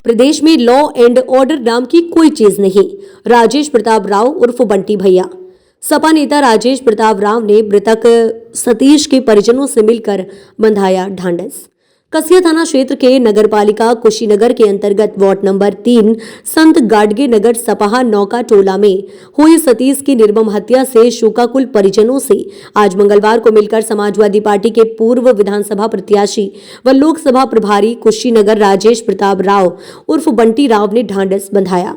प्रदेश में law and order नाम की कोई चीज नहीं। राजेश प्रताप राव उर्फ बंटी भैया। सपा नेता राजेश प्रताप राव ने मृतक सतीश के परिजनों से मिलकर बंधाया ढांढस। कसिया थाना क्षेत्र के नगरपालिका कुशीनगर के अंतर्गत वार्ड नंबर 3 संत गाडगे नगर सपाहा नौका टोला में हुई सतीश की निर्मम हत्या से शोकाकुल परिजनों से आज मंगलवार को मिलकर समाजवादी पार्टी के पूर्व विधानसभा प्रत्याशी व लोकसभा प्रभारी कुशीनगर राजेश प्रताप राव उर्फ बंटी राव ने ढांढस बंधाया।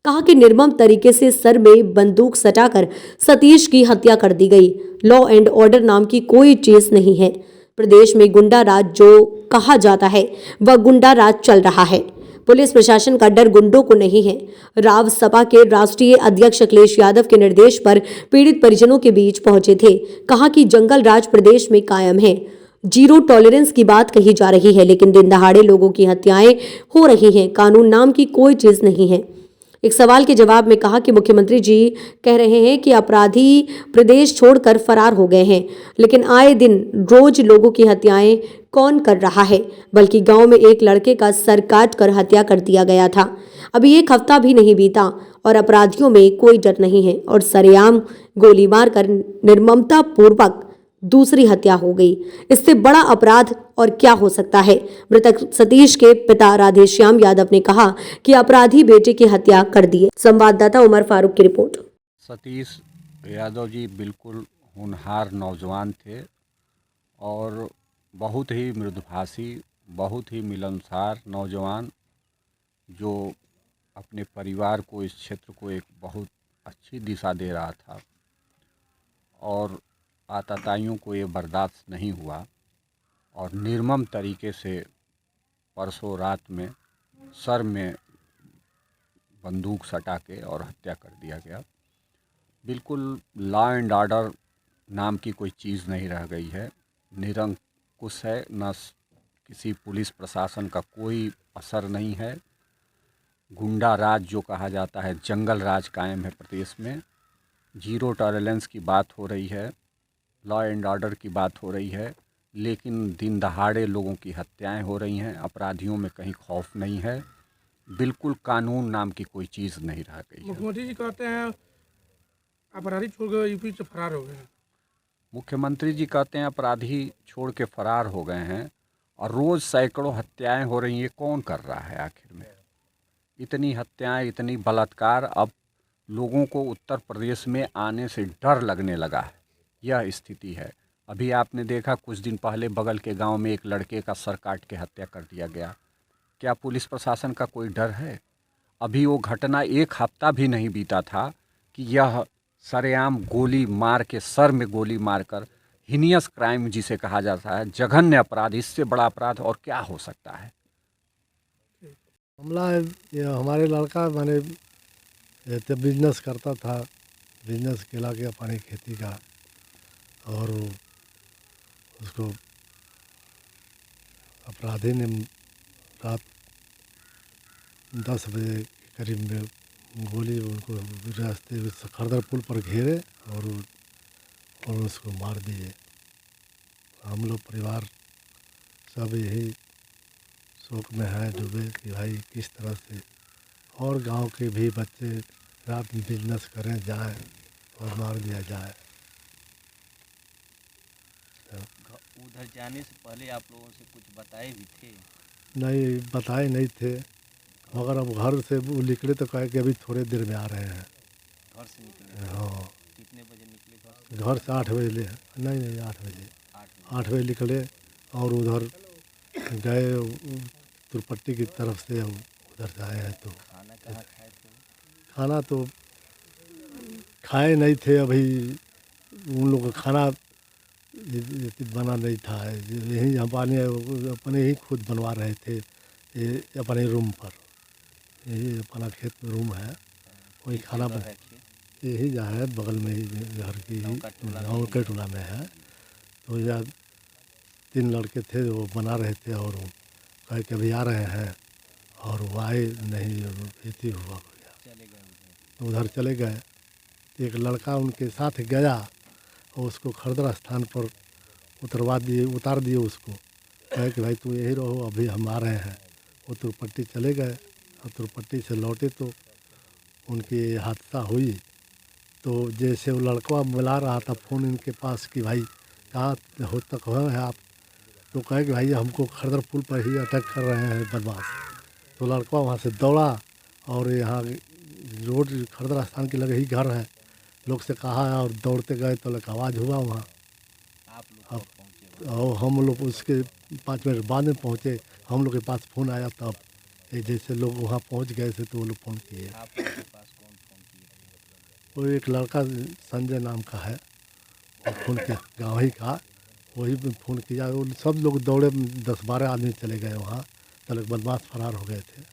कहा कि निर्मम तरीके से सर में बंदूक सटाकर सतीश की हत्या कर दी गई। लॉ एंड ऑर्डर नाम की कोई चीज नहीं है। प्रदेश में गुंडा राज जो कहा जाता है वह गुंडा राज चल रहा है। पुलिस प्रशासन का डर गुंडों को नहीं है। राव सपा के राष्ट्रीय अध्यक्ष अखिलेश यादव के निर्देश पर पीड़ित परिजनों के बीच पहुंचे थे। कहा कि जंगल राज प्रदेश में कायम है। जीरो टॉलरेंस की बात कही जा रही है, लेकिन दिन दहाड़े लोगों की हत्याएं हो रही हैं। कानून नाम की कोई चीज नहीं है। एक सवाल के जवाब में कहा कि मुख्यमंत्री जी कह रहे हैं कि अपराधी प्रदेश छोड़कर फरार हो गए हैं, लेकिन आए दिन रोज लोगों की हत्याएं कौन कर रहा है? बल्कि गांव में एक लड़के का सर काट कर हत्या कर दिया गया था। अभी एक हफ्ता भी नहीं बीता और अपराधियों में कोई डर नहीं है और सरेआम गोली मारकर निर्ममता पूर्वक दूसरी हत्या हो गई। इससे बड़ा अपराध और क्या हो सकता है? मृतक सतीश के पिता राधेश्याम यादव ने कहा कि अपराधी बेटे की हत्या कर दिए। संवाददाता उमर फारूक की रिपोर्ट। सतीश यादव जी बिल्कुल होनहार नौजवान थे और बहुत ही मृदुभाषी, बहुत ही मिलनसार नौजवान, जो अपने परिवार को, इस क्षेत्र को एक बहुत अच्छी दिशा दे रहा था और आतताइयों को ये बर्दाश्त नहीं हुआ और निर्मम तरीके से परसों रात में सर में बंदूक सटा के और हत्या कर दिया गया। बिल्कुल लॉ एंड ऑर्डर नाम की कोई चीज़ नहीं रह गई है। निरंकुश है, न किसी पुलिस प्रशासन का कोई असर नहीं है। गुंडा राज जो कहा जाता है, जंगल राज कायम है प्रदेश में। जीरो टॉलरेंस की बात हो रही है, लॉ एंड ऑर्डर की बात हो रही है, लेकिन दिन दहाड़े लोगों की हत्याएं हो रही हैं। अपराधियों में कहीं खौफ नहीं है। बिल्कुल कानून नाम की कोई चीज़ नहीं रह गई है। मुख्यमंत्री जी कहते हैं अपराधी छोड़ के यूपी से फरार हो गए हैं। मुख्यमंत्री जी कहते हैं अपराधी छोड़ के फरार हो गए हैं और रोज़ सैकड़ों हत्याएं हो रही हैं। ये कौन कर रहा है आखिर में? इतनी हत्याएं, इतनी बलात्कार, अब लोगों को उत्तर प्रदेश में आने से डर लगने लगा है। यह स्थिति है। अभी आपने देखा कुछ दिन पहले बगल के गांव में एक लड़के का सर काट के हत्या कर दिया गया। क्या पुलिस प्रशासन का कोई डर है? अभी वो घटना एक हफ्ता भी नहीं बीता था कि यह सरेआम गोली मार के, सर में गोली मारकर, हीनियस क्राइम जिसे कहा जाता है, जघन्य अपराध, इससे बड़ा अपराध और क्या हो सकता है? हमला ये हमारे लड़का मैंने तो बिजनेस करता था, बिजनेस केला के पानी खेती का, और उसको अपराधी ने रात 10 बजे के करीब में गोली उनको रास्ते खरदर पुल पर घेरे और उसको मार दिए। हम लोग परिवार सब यही शोक में है डूबे कि भाई किस तरह से, और गांव के भी बच्चे रात में बिजनेस करें जाए और मार दिया जाए। उधर जाने से पहले आप लोगों से कुछ बताए भी थे? नहीं, बताए नहीं थे, मगर अब घर से वो निकले तो कहे कि अभी थोड़े देर में आ रहे हैं। घर से निकले? हाँ। कितने बजे निकले घर से 8 बजे नहीं 8 बजे 8 बजे निकले और उधर गए तुरपट्टी की तरफ से, उधर से आए हैं। तो खाना कहाँ खाए थे? खाना तो खाए नहीं थे, अभी उन लोगों का खाना बना नहीं था। यही हम अपने ही खुद बनवा रहे थे, ये अपने रूम पर। यही अपना खेत में रूम है, वही खाना बना, यही जो है बगल में ही घर की ही गाँव के टोला में है। तो यह 3 लड़के थे, वो बना रहे थे और कहे कि अभी आ रहे हैं, और वो आए नहीं, इति हुआ हो गया, उधर चले गए। एक लड़का उनके साथ गया और उसको खरदरा स्थान पर उतार दिए उसको, कहे कि भाई तू यही रहो, अभी हम आ रहे हैं। वो तुरपट्टी चले गए। तुरपट्टी से लौटे तो उनकी हादसा हुई। तो जैसे वो लड़का मिला रहा था फ़ोन इनके पास कि भाई कहाँ हो तक है आप, तो कहे कि भाई हमको खरदर पुल पर ही अटैक कर रहे हैं बदमाश। तो लड़का वहाँ से दौड़ा और यहाँ रोड खरदर स्थान के लगे ही घर है, लोग से कहा है और दौड़ते गए तो लग आवाज़ हुआ वहाँ। आप लोग कब पहुँचे वहाँ? और हम लोग उसके 5 मिनट बाद में पहुँचे, हम लोग के पास फ़ोन आया तब ये जैसे लोग वहाँ पहुँच गए थे तो वो लोग फ़ोन किए। आप लोग के पास कौन फ़ोन किए थे? वो एक लड़का संजय नाम का है, वो फ़ोन किया गाँव ही का, वही पे फ़ोन किया। वो सब लोग दौड़े, 10-12 आदमी चले गए वहाँ, तब बदमाश फरार हो गए थे।